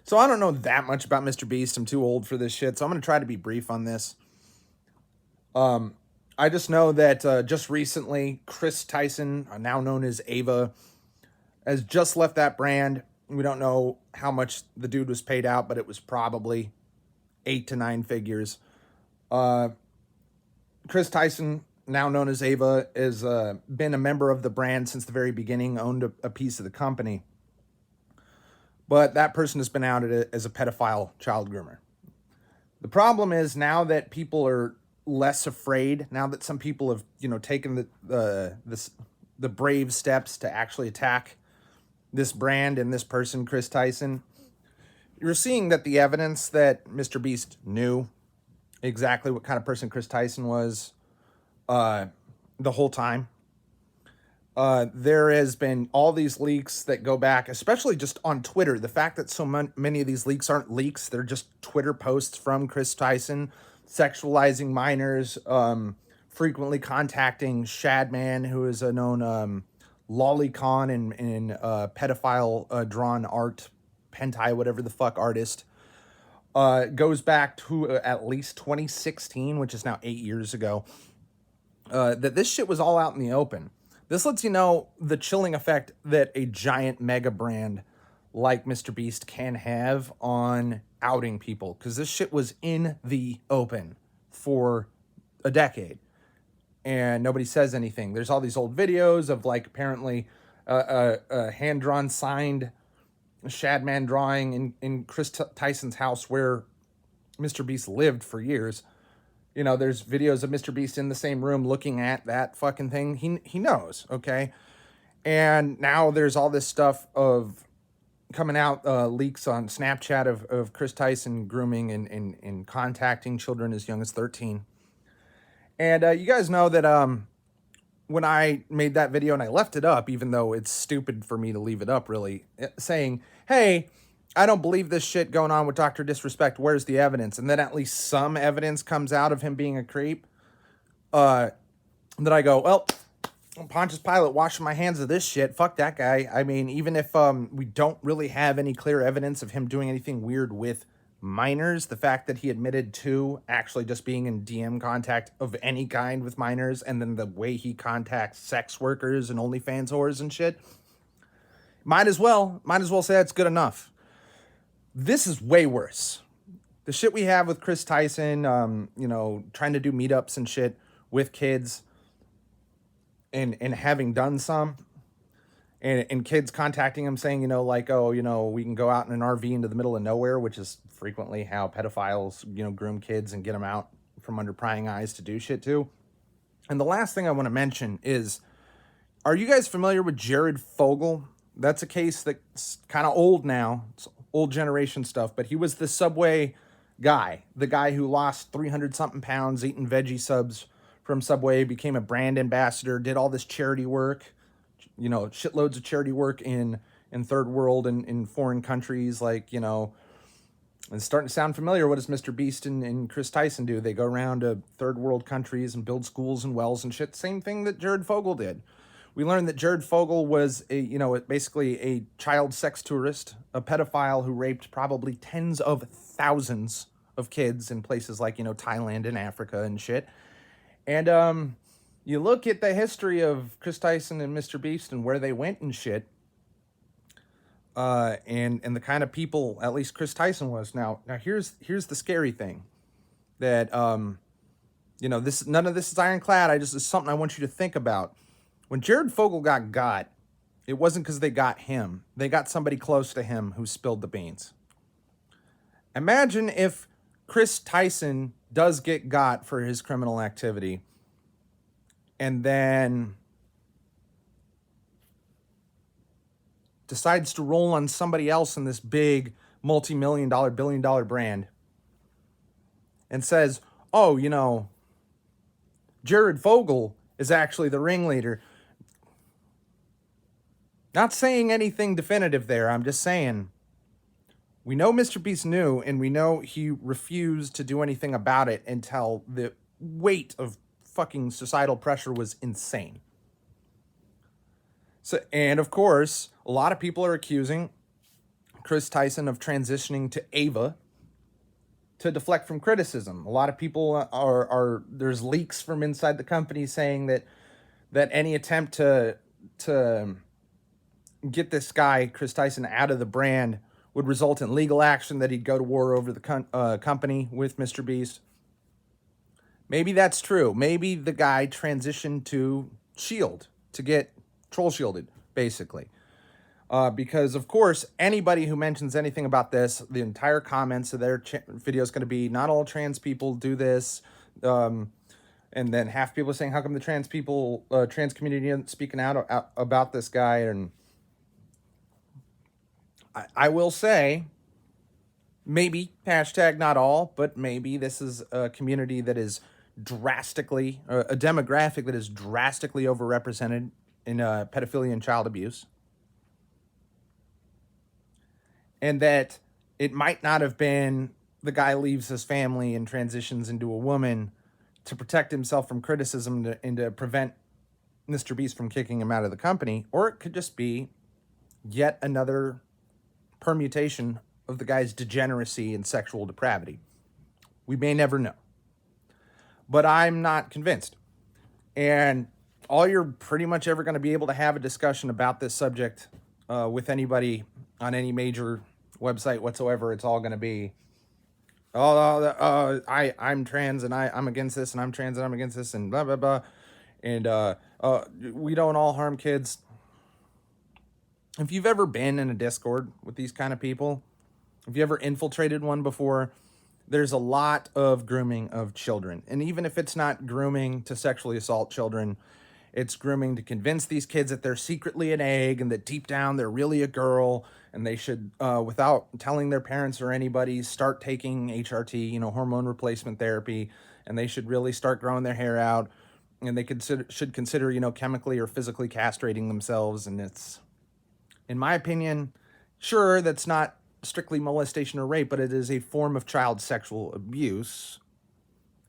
So I don't know that much about Mr. Beast. I'm too old for this shit. So I'm going to try to be brief on this. I just know that just recently, Chris Tyson, now known as Ava, has just left that brand. We don't know how much the dude was paid out, but it was probably 8 to 9 figures. Chris Tyson, now known as Ava, has been a member of the brand since the very beginning, owned a piece of the company. But that person has been outed as a pedophile child groomer. The problem is now that people are less afraid, now that some people have, taken the brave steps to actually attack this brand and this person, Chris Tyson, you're seeing that the evidence that Mr. Beast knew exactly what kind of person Chris Tyson was the whole time. There has been all these leaks that go back, especially just on Twitter. The fact that so many of these leaks aren't leaks, they're just Twitter posts from Chris Tyson, sexualizing minors, frequently contacting Shadman, who is a known lolicon and pedophile drawn art, hentai, whatever the fuck artist. Goes back to at least 2016, which is now 8 years ago. That this shit was all out in the open. This lets you know the chilling effect that a giant mega brand like Mr. Beast can have on outing people. Because this shit was in the open for a decade. And nobody says anything. There's all these old videos of, like, apparently a hand-drawn, signed Shadman drawing in Chris Tyson's house where Mr. Beast lived for years. There's videos of Mr. Beast in the same room looking at that fucking thing. He knows, okay? And now there's all this stuff of coming out, leaks on Snapchat of Chris Tyson grooming and contacting children as young as 13. And you guys know that when I made that video and I left it up, even though it's stupid for me to leave it up, really, saying, hey, I don't believe this shit going on with Dr. Disrespect. Where's the evidence? And then at least some evidence comes out of him being a creep. That I go, well, Pontius Pilate washing my hands of this shit. Fuck that guy. I mean, even if we don't really have any clear evidence of him doing anything weird with minors, the fact that he admitted to actually just being in DM contact of any kind with minors, and then the way he contacts sex workers and OnlyFans whores and shit, might as well say that's good enough. This is way worse. The shit we have with Chris Tyson, trying to do meetups and shit with kids and having done some, and kids contacting him saying, we can go out in an RV into the middle of nowhere, which is frequently how pedophiles, groom kids and get them out from under prying eyes to do shit too. And the last thing I want to mention is, are you guys familiar with Jared Fogle? That's a case that's kind of old now. It's old generation stuff, but he was the Subway guy, the guy who lost 300-something pounds eating veggie subs from Subway, became a brand ambassador, did all this charity work, shitloads of charity work in third world and in foreign countries, it's starting to sound familiar. What does Mr. Beast and Chris Tyson do? They go around to third world countries and build schools and wells and shit. Same thing that Jared Fogle did. We learned that Jared Fogle was basically a child sex tourist, a pedophile who raped probably tens of thousands of kids in places like, Thailand and Africa and shit. And you look at the history of Chris Tyson and Mr. Beast and where they went and shit, and the kind of people at least Chris Tyson was. Now here's the scary thing, that this, none of this is ironclad. It's something I want you to think about. When Jared Fogle got, it wasn't because they got him. They got somebody close to him who spilled the beans. Imagine if Chris Tyson does get got for his criminal activity, and then decides to roll on somebody else in this big multi-million-dollar, billion-dollar brand, and says, oh, Jared Fogle is actually the ringleader. Not saying anything definitive there. I'm just saying, we know Mr. Beast knew, and we know he refused to do anything about it until the weight of fucking societal pressure was insane. So, and of course, a lot of people are accusing Chris Tyson of transitioning to Ava to deflect from criticism. A lot of people are there's leaks from inside the company saying that any attempt to get this guy Chris Tyson out of the brand would result in legal action, that he'd go to war over the company with Mr. Beast. Maybe that's true. Maybe the guy transitioned to Shield to get troll shielded, basically. Because, of course, anybody who mentions anything about this, the entire comments of their video is going to be, not all trans people do this. And then half people saying, how come the trans community isn't speaking out about this guy? And I will say, maybe, hashtag not all, but maybe this is a community that is drastically, a demographic that is drastically overrepresented in pedophilia and child abuse. And that it might not have been the guy leaves his family and transitions into a woman to protect himself from criticism and to prevent Mr. Beast from kicking him out of the company. Or it could just be yet another permutation of the guy's degeneracy and sexual depravity. We may never know. But I'm not convinced. And all you're pretty much ever going to be able to have a discussion about this subject with anybody on any major website whatsoever, it's all going to be, I'm trans and I'm against this, and I'm trans and I'm against this, and blah, blah, blah. And we don't all harm kids. If you've ever been in a Discord with these kind of people, if you ever infiltrated one before, there's a lot of grooming of children. And even if it's not grooming to sexually assault children, it's grooming to convince these kids that they're secretly an egg and that deep down they're really a girl, and they should, without telling their parents or anybody, start taking HRT, hormone replacement therapy, and they should really start growing their hair out, and they should consider, chemically or physically castrating themselves. And it's, in my opinion, sure, that's not strictly molestation or rape, but it is a form of child sexual abuse,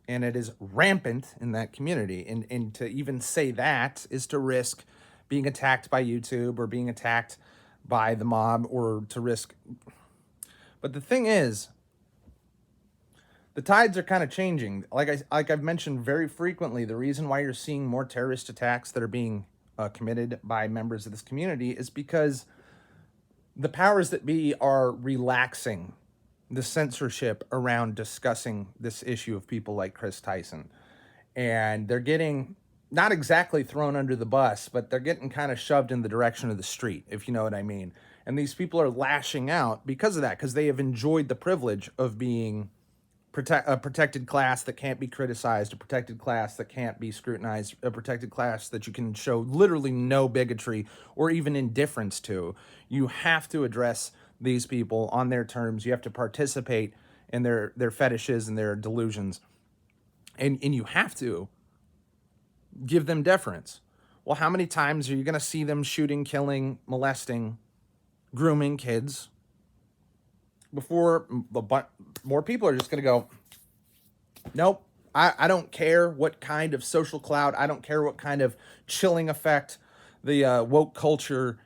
and it is rampant in that community. And to even say that is to risk being attacked by YouTube or being attacked by the mob, or to risk. But the thing is, the tides are kind of changing. Like I've mentioned very frequently, the reason why you're seeing more terrorist attacks that are being committed by members of this community is because the powers that be are relaxing the censorship around discussing this issue of people like Chris Tyson. And they're getting, not exactly thrown under the bus, but they're getting kind of shoved in the direction of the street, if you know what I mean. And these people are lashing out because of that, because they have enjoyed the privilege of being a protected class that can't be criticized, a protected class that can't be scrutinized, a protected class that you can show literally no bigotry or even indifference to. You have to address these people on their terms. You have to participate in their fetishes and their delusions. And you have to give them deference. Well, how many times are you going to see them shooting, killing, molesting, grooming kids before more people are just going to go, nope, I don't care what kind of social clout, I don't care what kind of chilling effect the woke culture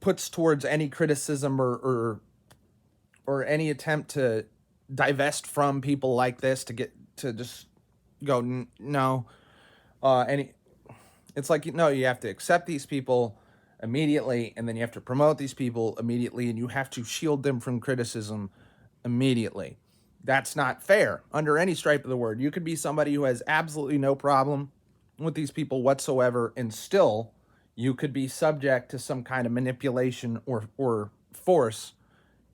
puts towards any criticism or any attempt to divest from people like this, to get to just go, no. It's like, no, you have to accept these people immediately, and then you have to promote these people immediately, and you have to shield them from criticism immediately. That's not fair under any stripe of the word. You could be somebody who has absolutely no problem with these people whatsoever, and still you could be subject to some kind of manipulation or force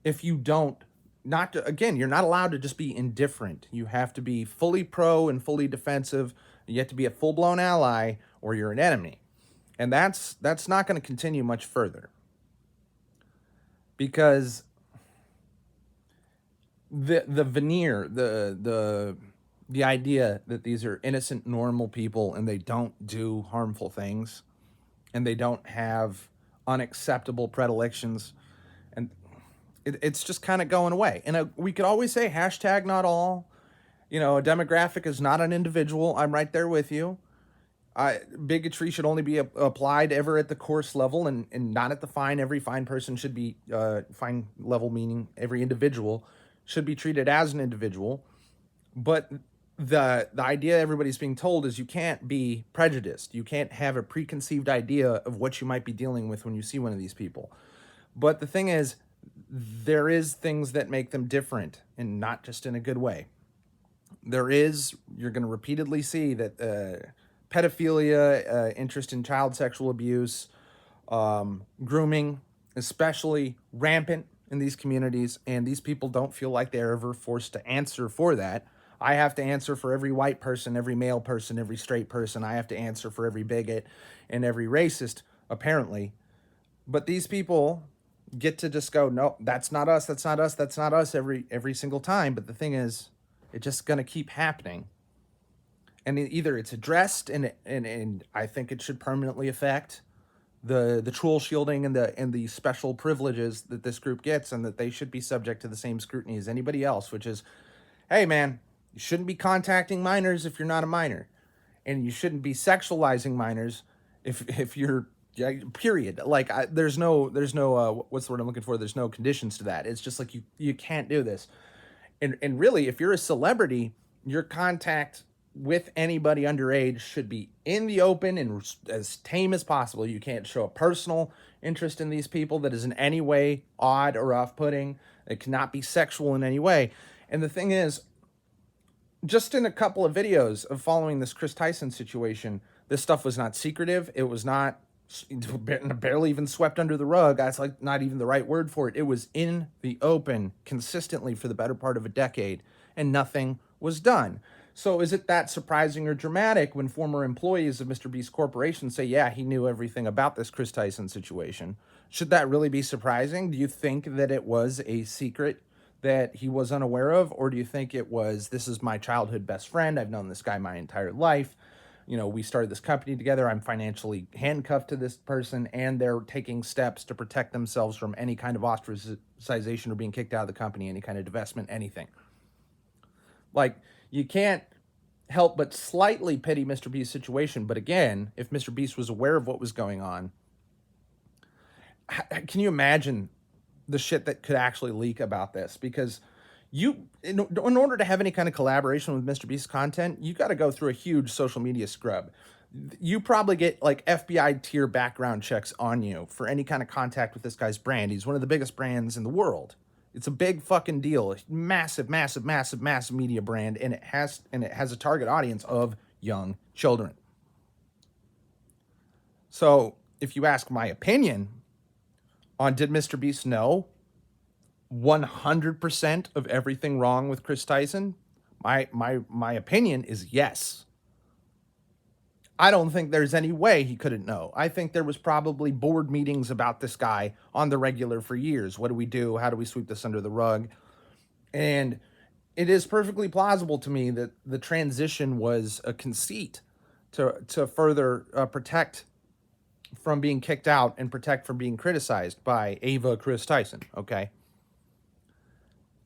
if you don't. Again, you're not allowed to just be indifferent. You have to be fully pro and fully defensive. You have to be a full-blown ally, or you're an enemy. And that's not going to continue much further, because the veneer, the idea that these are innocent, normal people and they don't do harmful things and they don't have unacceptable predilections, and it's just kind of going away. And we could always say hashtag not all. A demographic is not an individual. I'm right there with you. Bigotry should only be applied ever at the coarse level, and not at the fine. Every fine person should be fine level, meaning every individual should be treated as an individual. But the idea everybody's being told is you can't be prejudiced. You can't have a preconceived idea of what you might be dealing with when you see one of these people. But the thing is, there is things that make them different, and not just in a good way. You're going to repeatedly see that pedophilia, interest in child sexual abuse, grooming, especially rampant in these communities, and these people don't feel like they're ever forced to answer for that. I have to answer for every white person, every male person, every straight person. I have to answer for every bigot and every racist, apparently. But these people get to just go, no, that's not us, that's not us, that's not us every single time. But the thing is, it's just going to keep happening. And either it's addressed, and I think it should permanently affect the troll shielding and the special privileges that this group gets, and that they should be subject to the same scrutiny as anybody else, which is, hey man, you shouldn't be contacting minors if you're not a minor, and you shouldn't be sexualizing minors if you're, yeah, period. Like there's no what's the word I'm looking for? There's no conditions to that. It's just like you can't do this. And really, if you're a celebrity, your contact with anybody underage should be in the open and as tame as possible. You can't show a personal interest in these people that is in any way odd or off-putting. It cannot be sexual in any way. And the thing is, just in a couple of videos of following this Chris Tyson situation, this stuff was not secretive. It was not barely even swept under the rug. That's like not even the right word for it. It was in the open consistently for the better part of a decade, and nothing was done. So is it that surprising or dramatic when former employees of Mr. Beast Corporation say, yeah, he knew everything about this Chris Tyson situation? Should that really be surprising? Do you think that it was a secret that he was unaware of? Or do you think it was, this is my childhood best friend, I've known this guy my entire life, we started this company together, I'm financially handcuffed to this person, and they're taking steps to protect themselves from any kind of ostracization or being kicked out of the company, any kind of divestment, anything. Like, you can't help but slightly pity Mr. Beast's situation. But again, if Mr. Beast was aware of what was going on, can you imagine the shit that could actually leak about this? Because in order to have any kind of collaboration with Mr. Beast's content, you got to go through a huge social media scrub. You probably get like FBI tier background checks on you for any kind of contact with this guy's brand. He's one of the biggest brands in the world. It's a big fucking deal. A massive, massive, massive, massive media brand, and it has a target audience of young children. So, if you ask my opinion on did Mr. Beast know 100% of everything wrong with Chris Tyson, my opinion is yes. I don't think there's any way he couldn't know. I think there was probably board meetings about this guy on the regular for years. What do we do? How do we sweep this under the rug? And it is perfectly plausible to me that the transition was a conceit to further protect from being kicked out and protect from being criticized by Ava Chris Tyson, okay?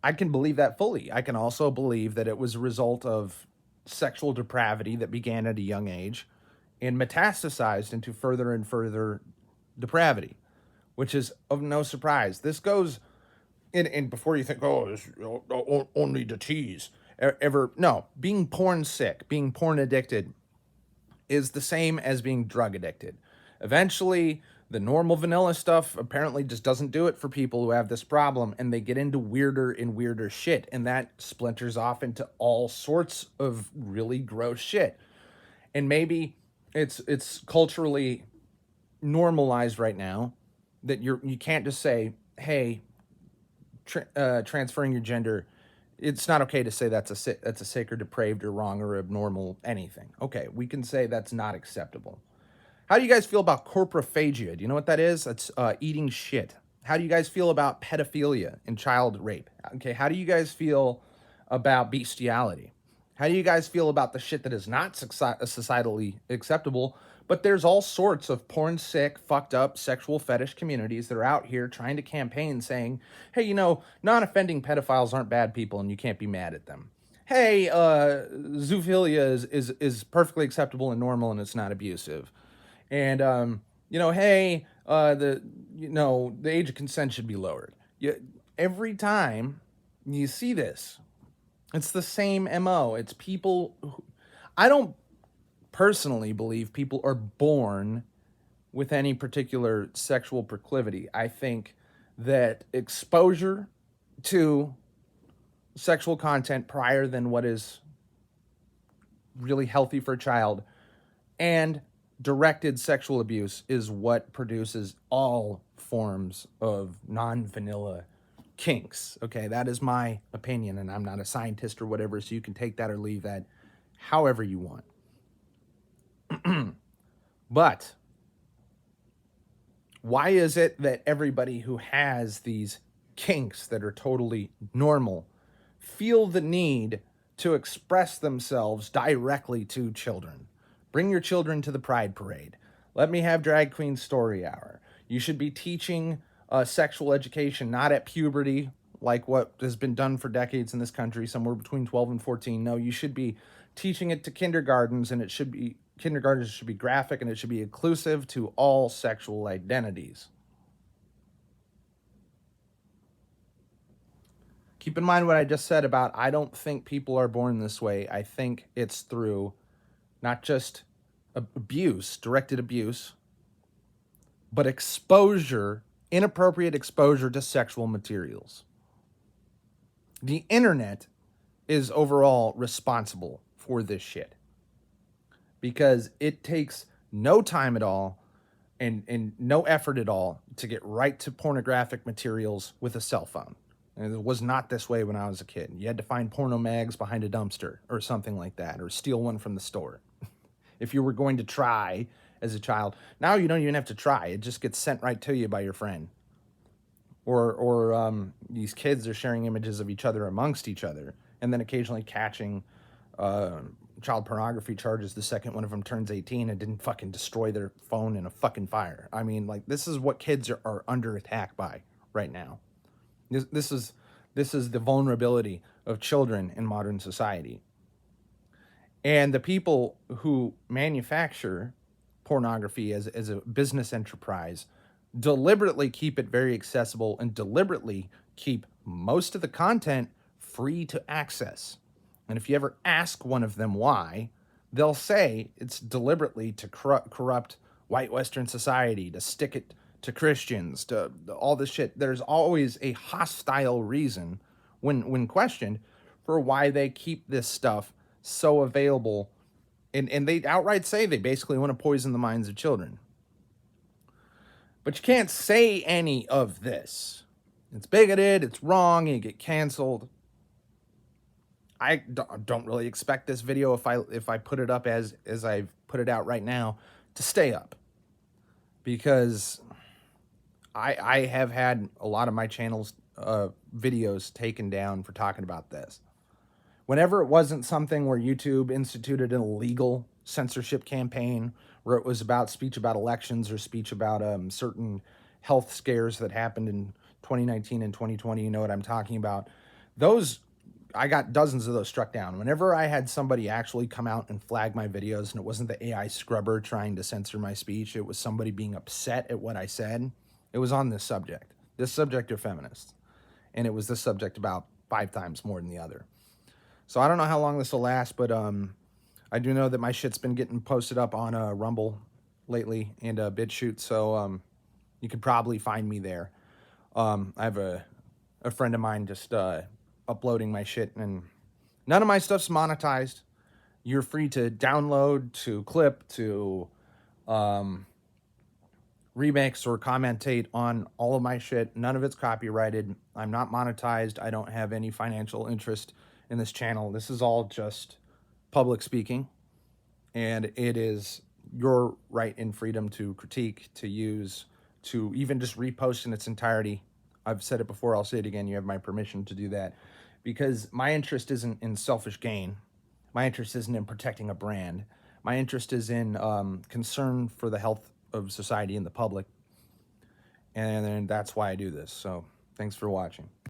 I can believe that fully. I can also believe that it was a result of sexual depravity that began at a young age and metastasized into further and further depravity, which is of no surprise. This goes, and before you think, oh, this only to tease, no, being porn sick, being porn addicted is the same as being drug addicted. Eventually, the normal vanilla stuff apparently just doesn't do it for people who have this problem, and they get into weirder and weirder shit, and that splinters off into all sorts of really gross shit. And maybe it's culturally normalized right now that you can't just say, hey, transferring your gender, it's not okay to say that's a sick or depraved or wrong or abnormal anything. Okay, we can say that's not acceptable. How do you guys feel about corporophagia? Do you know what that is? That's eating shit. How do you guys feel about pedophilia and child rape? Okay, how do you guys feel about bestiality? How do you guys feel about the shit that is not societally acceptable, but there's all sorts of porn sick, fucked up sexual fetish communities that are out here trying to campaign saying, hey, non-offending pedophiles aren't bad people and you can't be mad at them. hey, zoophilia is perfectly acceptable and normal and it's not abusive. And hey, the age of consent should be lowered. Every time you see this, it's the same MO. It's people who, I don't personally believe people are born with any particular sexual proclivity. I think that exposure to sexual content prior than what is really healthy for a child and directed sexual abuse is what produces all forms of non-vanilla kinks. Okay, that is my opinion, and I'm not a scientist or whatever, so you can take that or leave that however you want. But why is it that everybody who has these kinks that are totally normal feel the need to express themselves directly to children? Bring your children to the Pride Parade. Let me have drag queen story hour. You should be teaching sexual education, not at puberty, like what has been done for decades in this country, somewhere between 12 and 14. No, you should be teaching it to kindergartens, and kindergartens should be graphic, and it should be inclusive to all sexual identities. Keep in mind what I just said about I don't think people are born this way. I think it's through not just abuse, directed abuse, but exposure, inappropriate exposure to sexual materials. The internet is overall responsible for this shit because it takes no time at all and no effort at all to get right to pornographic materials with a cell phone. And it was not this way when I was a kid. You had to find porno mags behind a dumpster or something like that, or steal one from the store. If you were going to try as a child. Now you don't even have to try. It just gets sent right to you by your friend. Or these kids are sharing images of each other amongst each other, and then occasionally catching child pornography charges the second one of them turns 18 and didn't fucking destroy their phone in a fucking fire. I mean, like, this is what kids are under attack by right now. This is the vulnerability of children in modern society. And the people who manufacture pornography as a business enterprise deliberately keep it very accessible and deliberately keep most of the content free to access. And if you ever ask one of them why, they'll say it's deliberately to corrupt white Western society, to stick it to Christians, to all this shit. There's always a hostile reason when questioned for why they keep this stuff so available. And they outright say they basically want to poison the minds of children. But you can't say any of this. It's bigoted, it's wrong, you get canceled. I don't really expect this video, if I put it up as I've put it out right now, to stay up. Because I have had a lot of my channel's videos taken down for talking about this. Whenever it wasn't something where YouTube instituted an illegal censorship campaign, where it was about speech about elections or speech about certain health scares that happened in 2019 and 2020, you know what I'm talking about. Those, I got dozens of those struck down. Whenever I had somebody actually come out and flag my videos, and it wasn't the AI scrubber trying to censor my speech, it was somebody being upset at what I said. It was on this subject of feminists. And it was this subject about 5 times more than the other. So I don't know how long this will last, but I do know that my shit's been getting posted up on Rumble lately and BitChute, so you could probably find me there. I have a friend of mine just uploading my shit, and none of my stuff's monetized. You're free to download, to clip, to remix or commentate on all of my shit. None of it's copyrighted. I'm not monetized. I don't have any financial interest in this channel. This is all just public speaking, and it is your right and freedom to critique, to use, to even just repost in its entirety. I've said it before, I'll say it again. You have my permission to do that, because my interest isn't in selfish gain. My interest isn't in protecting a brand. My interest is in concern for the health of society and the public, and that's why I do this. So thanks for watching.